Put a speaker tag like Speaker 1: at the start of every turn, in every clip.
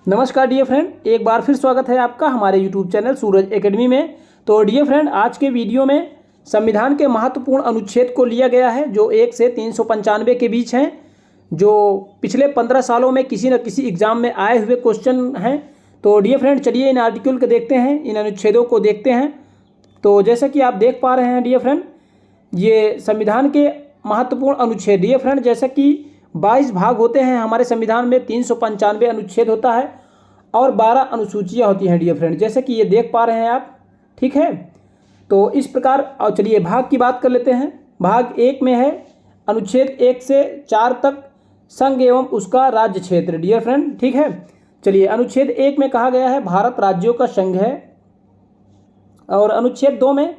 Speaker 1: नमस्कार dear friend, एक बार फिर स्वागत है आपका हमारे यूट्यूब चैनल सूरज एकेडमी में। तो डियर फ्रेंड, आज के वीडियो में संविधान के महत्वपूर्ण अनुच्छेद को लिया गया है जो 1 से 395 के बीच हैं, जो पिछले 15 सालों में किसी न किसी एग्जाम में आए हुए क्वेश्चन हैं। तो डियर फ्रेंड, चलिए इन आर्टिकल को देखते हैं, इन अनुच्छेदों को देखते हैं। तो जैसा कि आप देख पा रहे हैं डियर फ्रेंड, ये संविधान के महत्वपूर्ण अनुच्छेद डियर फ्रेंड, जैसा कि 22 भाग होते हैं हमारे संविधान में, 395 अनुच्छेद होता है और 12 अनुसूचियाँ होती हैं डियर फ्रेंड, जैसे कि ये देख पा रहे हैं आप। ठीक है, तो इस प्रकार और चलिए भाग की बात कर लेते हैं। भाग 1 में है अनुच्छेद 1 से 4 तक संघ एवं उसका राज्य क्षेत्र डियर फ्रेंड। ठीक है, चलिए अनुच्छेद 1 में कहा गया है भारत राज्यों का संघ है, और अनुच्छेद 2 में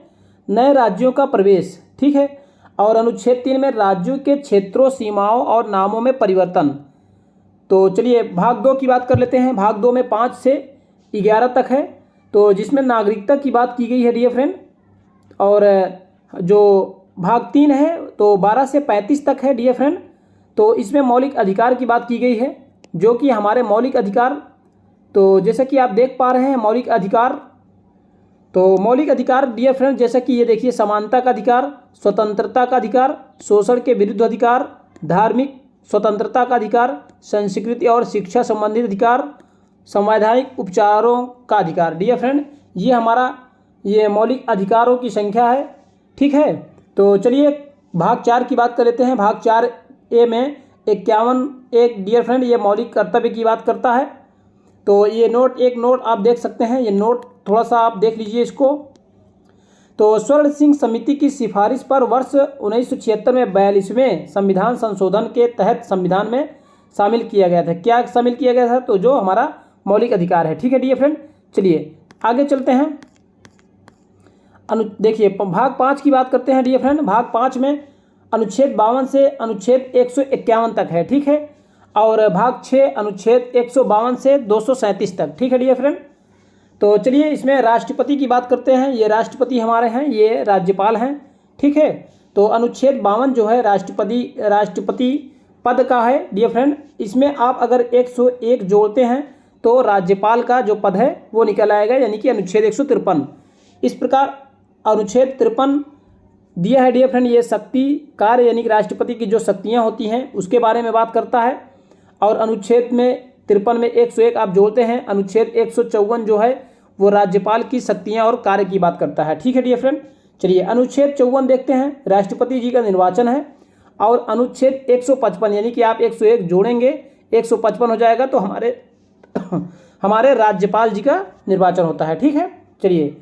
Speaker 1: नए राज्यों का प्रवेश। ठीक है, और अनुच्छेद 3 में राज्यों के क्षेत्रों, सीमाओं और नामों में परिवर्तन। तो चलिए भाग 2 की बात कर लेते हैं। भाग 2 में 5 से 11 तक है, तो जिसमें नागरिकता की बात की गई है डियर फ्रेंड। और जो भाग 3 है तो 12 से 35 तक है डियर फ्रेंड, तो इसमें मौलिक अधिकार की बात की गई है, जो कि हमारे मौलिक अधिकार, तो जैसे कि आप देख पा रहे हैं मौलिक अधिकार, तो मौलिक अधिकार डियर फ्रेंड जैसा कि ये देखिए, समानता का अधिकार, स्वतंत्रता का अधिकार, शोषण के विरुद्ध अधिकार, धार्मिक स्वतंत्रता का अधिकार, संस्कृति और शिक्षा संबंधित अधिकार, संवैधानिक उपचारों का अधिकार। डियर फ्रेंड, ये हमारा ये मौलिक अधिकारों की संख्या है। ठीक है, तो चलिए भाग 4 की बात कर लेते हैं। भाग 4A में 51 एक डियर फ्रेंड ये मौलिक कर्तव्य की बात करता है। तो ये एक नोट आप देख सकते हैं, ये नोट थोड़ा सा आप देख लीजिए इसको। तो स्वर्ण सिंह समिति की सिफारिश पर वर्ष 1976 में 42वें संविधान संशोधन के तहत संविधान में शामिल किया गया था। क्या शामिल किया गया था? तो जो हमारा मौलिक अधिकार है। ठीक है डियर फ्रेंड, चलिए आगे चलते हैं। देखिए भाग 5 की बात करते हैं डियर फ्रेंड। भाग 5 में अनुच्छेद 52 से अनुच्छेद 151 तक है। ठीक है, और भाग 6 अनुच्छेद 152 से 237 तक। ठीक है डियर फ्रेंड, तो चलिए इसमें राष्ट्रपति की बात करते हैं। ये राष्ट्रपति हमारे हैं, ये राज्यपाल हैं। ठीक है, तो अनुच्छेद 52 जो है राष्ट्रपति पद का है डियर फ्रेंड। इसमें आप अगर 101 जोड़ते हैं तो राज्यपाल का जो पद है वो निकल आएगा, यानी कि अनुच्छेद 153। इस प्रकार अनुच्छेद 53 दिया है डियर फ्रेंड, ये शक्ति कार्य यानी कि राष्ट्रपति की जो शक्तियाँ होती हैं उसके बारे में बात करता है। और अनुच्छेद में 53 में 101 आप जोड़ते हैं, अनुच्छेद 154 जो है वो राज्यपाल की शक्तियां और कार्य की बात करता है। ठीक है डियर फ्रेंड, चलिए अनुच्छेद 54 देखते हैं, राष्ट्रपति जी का निर्वाचन है। और अनुच्छेद 155 यानी कि आप 101 जोड़ेंगे 155 हो जाएगा, तो हमारे राज्यपाल जी का निर्वाचन होता है। ठीक है, चलिए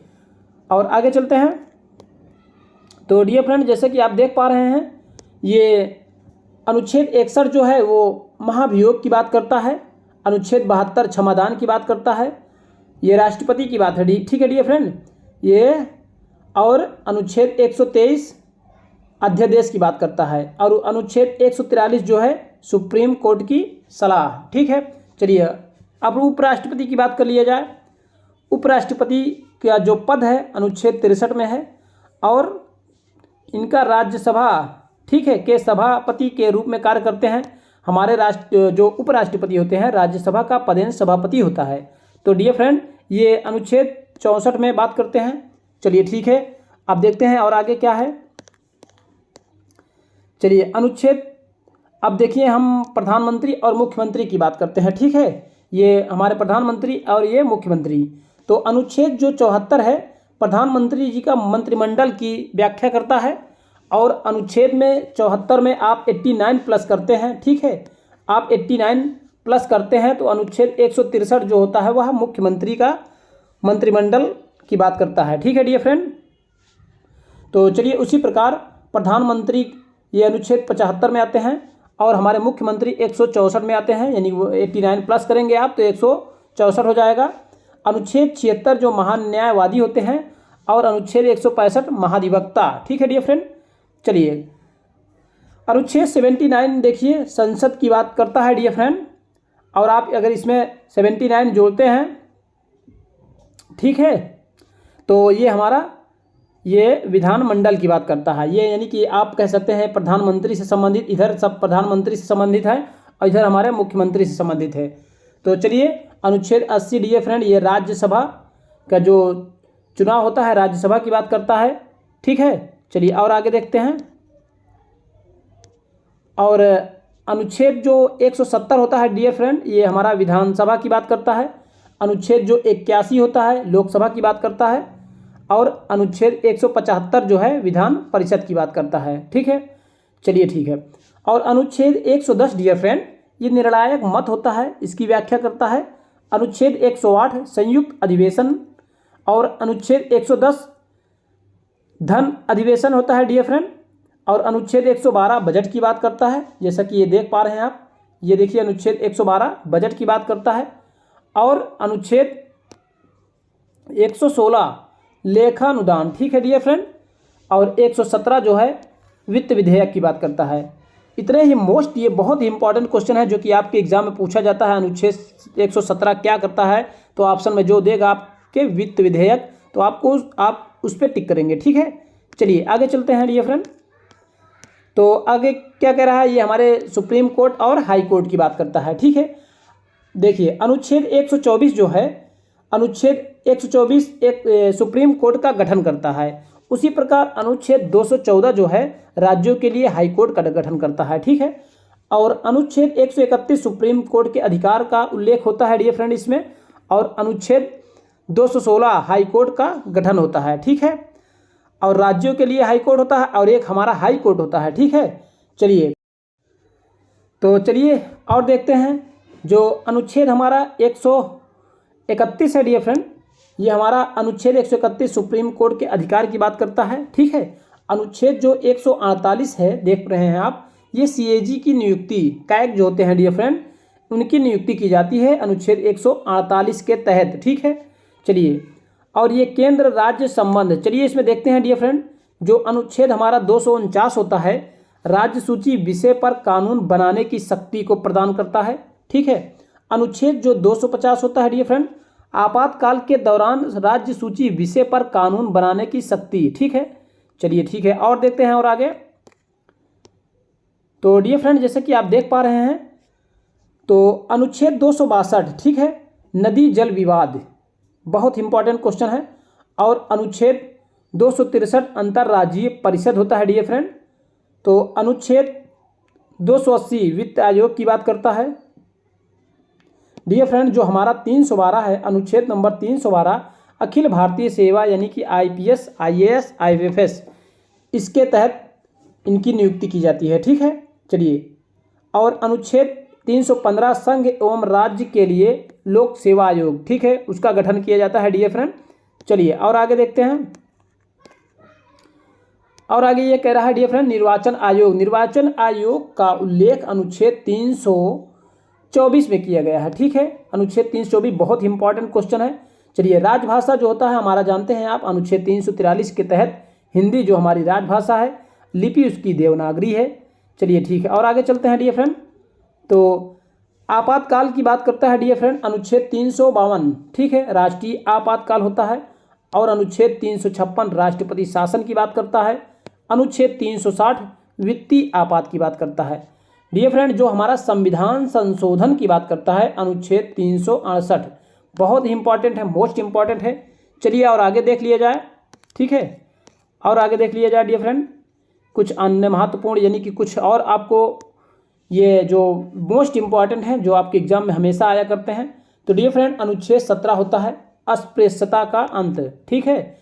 Speaker 1: और आगे चलते हैं। तो डियर फ्रेंड, जैसे कि आप देख पा रहे हैं, ये अनुच्छेद 61 जो है वो महाभियोग की बात करता है। अनुच्छेद 72 क्षमादान की बात करता है, ये राष्ट्रपति की बात है। ठीक है डियर फ्रेंड, ये और अनुच्छेद 123 अध्यादेश की बात करता है। और अनुच्छेद 143 जो है सुप्रीम कोर्ट की सलाह। ठीक है, चलिए अब उपराष्ट्रपति की बात कर लिया जाए। उपराष्ट्रपति का जो पद है अनुच्छेद 63 में है, और इनका राज्यसभा, ठीक है, के सभापति के रूप में कार्य करते हैं। हमारे जो उपराष्ट्रपति होते हैं राज्यसभा का पदेन सभापति होता है। तो डियर फ्रेंड, ये अनुच्छेद 64 में बात करते हैं। चलिए ठीक है, अब देखते हैं और आगे क्या है। चलिए अनुच्छेद, अब देखिए हम प्रधानमंत्री और मुख्यमंत्री की बात करते हैं। ठीक है, ये हमारे प्रधानमंत्री और ये मुख्यमंत्री। तो अनुच्छेद जो 74 है प्रधानमंत्री जी का मंत्रिमंडल की व्याख्या करता है, और अनुच्छेद में 74 में आप 89 प्लस करते हैं। ठीक है, आप 89 प्लस करते हैं तो अनुच्छेद 163 जो होता है वह मुख्यमंत्री का मंत्रिमंडल की बात करता है। ठीक है डियर फ्रेंड, तो चलिए उसी प्रकार प्रधानमंत्री ये अनुच्छेद 75 में आते हैं, और हमारे मुख्यमंत्री 164 में आते हैं, यानी वो 89 प्लस करेंगे आप तो 164 हो जाएगा। अनुच्छेद 76 जो महान न्यायवादी होते हैं, और अनुच्छेद 165 महाधिवक्ता। ठीक है डियर फ्रेंड, चलिए अनुच्छेद 79 देखिए संसद की बात करता है डियर फ्रेंड, और आप अगर इसमें 79 जोड़ते हैं, ठीक है, तो ये हमारा ये विधानमंडल की बात करता है। ये यानी कि आप कह सकते हैं प्रधानमंत्री से संबंधित, इधर सब प्रधानमंत्री से संबंधित है और इधर हमारे मुख्यमंत्री से संबंधित है। तो चलिए अनुच्छेद 80 डियर फ्रेंड ये राज्यसभा का जो चुनाव होता है राज्यसभा की बात करता है। ठीक है, चलिए और आगे देखते हैं। और अनुच्छेद जो 170 होता है डियर फ्रेंड ये हमारा विधानसभा की बात करता है। अनुच्छेद जो 81 होता है लोकसभा की बात करता है। और अनुच्छेद 175 जो है विधान परिषद की बात करता है। ठीक है, चलिए ठीक है। और अनुच्छेद 110 डियर फ्रेंड ये निर्णायक मत होता है, इसकी व्याख्या करता है। अनुच्छेद 108 संयुक्त अधिवेशन और अनुच्छेद 110 धन अधिवेशन होता है डियर फ्रेंड। और अनुच्छेद 112 बजट की बात करता है, जैसा कि ये देख पा रहे हैं आप, ये देखिए अनुच्छेद 112 बजट की बात करता है। और अनुच्छेद 116 लेखानुदान, ठीक है डियर फ्रेंड। और 117 जो है वित्त विधेयक की बात करता है। इतने ही मोस्ट ये बहुत ही इंपॉर्टेंट क्वेश्चन है जो कि आपके एग्जाम में पूछा जाता है। अनुच्छेद 117 क्या करता है, तो ऑप्शन में जो देगा आपके वित्त विधेयक, तो आप उस पर टिक करेंगे। ठीक है, चलिए आगे चलते हैं डियर फ्रेंड। तो आगे क्या कह रहा है, ये हमारे सुप्रीम कोर्ट और हाई कोर्ट की बात करता है। ठीक है, देखिए अनुच्छेद 124 जो है, अनुच्छेद 124 एक सुप्रीम कोर्ट का गठन करता है। उसी प्रकार अनुच्छेद 214 जो है राज्यों के लिए हाई कोर्ट का गठन करता है। ठीक है, और अनुच्छेद 131 सुप्रीम कोर्ट के अधिकार का उल्लेख होता है डियर फ्रेंड इसमें। और अनुच्छेद 216 हाई कोर्ट का गठन होता है। ठीक है, और राज्यों के लिए हाई कोर्ट होता है और एक हमारा हाई कोर्ट होता है। ठीक है, चलिए तो चलिए और देखते हैं। जो अनुच्छेद हमारा 131 है डियर फ्रेंड, ये हमारा अनुच्छेद 131 सुप्रीम कोर्ट के अधिकार की बात करता है। ठीक है, अनुच्छेद जो 148 है देख रहे हैं आप, ये CAG की नियुक्ति, कैग जो होते हैं डियर फ्रेंड, उनकी नियुक्ति की जाती है अनुच्छेद 148 के तहत। ठीक है, चलिए और ये केंद्र राज्य संबंध, चलिए इसमें देखते हैं डियर फ्रेंड। जो अनुच्छेद हमारा 249 होता है राज्य सूची विषय पर कानून बनाने की शक्ति को प्रदान करता है। ठीक है, अनुच्छेद जो 250 होता है डियर फ्रेंड, आपातकाल के दौरान राज्य सूची विषय पर कानून बनाने की शक्ति। ठीक है, चलिए ठीक है और देखते हैं और आगे। तो डियर फ्रेंड जैसे कि आप देख पा रहे हैं, तो अनुच्छेद 262, ठीक है, नदी जल विवाद, बहुत इंपॉर्टेंट क्वेश्चन है। और अनुच्छेद 263 अंतर्राज्यीय परिषद होता है डियर फ्रेंड। तो अनुच्छेद 280 वित्त आयोग की बात करता है डियर फ्रेंड। जो हमारा 312 है, अनुच्छेद नंबर 312 अखिल भारतीय सेवा यानी कि IPS, IAS, IFS, इसके तहत इनकी नियुक्ति की जाती है। ठीक है, चलिए और अनुच्छेद 315 संघ एवं राज्य के लिए लोक सेवा आयोग, ठीक है, उसका गठन किया जाता है डियर फ्रेंड। चलिए और आगे देखते हैं। और आगे ये कह रहा है डियर फ्रेंड निर्वाचन आयोग, निर्वाचन आयोग का उल्लेख अनुच्छेद 324 में किया गया है। ठीक है, अनुच्छेद 324 बहुत ही इंपॉर्टेंट क्वेश्चन है। चलिए राजभाषा जो होता है हमारा जानते हैं आप, अनुच्छेद 343 के तहत हिंदी जो हमारी राजभाषा है, लिपि उसकी देवनागरी है। चलिए ठीक है और आगे चलते हैं डियर फ्रेंड। तो आपातकाल की बात करता है डियर फ्रेंड अनुच्छेद 352, ठीक है, राष्ट्रीय आपातकाल होता है। और अनुच्छेद 356 राष्ट्रपति शासन की बात करता है। अनुच्छेद 360 वित्तीय आपात की बात करता है डियर फ्रेंड। जो हमारा संविधान संशोधन की बात करता है अनुच्छेद 368, बहुत ही इंपॉर्टेंट है, मोस्ट इंपॉर्टेंट है। चलिए और आगे देख लिया जाए। ठीक है, और आगे देख लिया जाए डियर फ्रेंड कुछ अन्य महत्वपूर्ण यानी कि कुछ और आपको ये जो मोस्ट इंपॉर्टेंट है जो आपके एग्जाम में हमेशा आया करते हैं। तो डियर फ्रेंड अनुच्छेद 17 होता है अस्पृश्यता का अंत। ठीक है,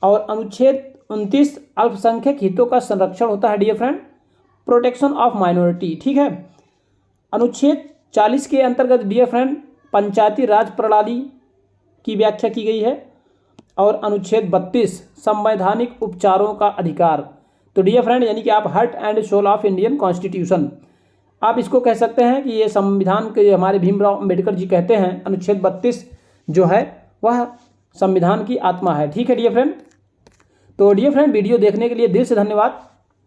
Speaker 1: और अनुच्छेद 29 अल्पसंख्यक हितों का संरक्षण होता है dear friend, protection of minority. ठीक है, अनुच्छेद 40 के अंतर्गत डियर फ्रेंड पंचायती राज प्रणाली की व्याख्या की गई है। और अनुच्छेद 32 संवैधानिक उपचारों का अधिकार। तो डियर फ्रेंड यानी कि आप heart and soul of Indian constitution, आप इसको कह सकते हैं कि ये संविधान के हमारे भीमराव अंबेडकर जी कहते हैं अनुच्छेद 32 जो है वह संविधान की आत्मा है। ठीक है डियर फ्रेंड। तो डियर फ्रेंड वीडियो देखने के लिए दिल से धन्यवाद।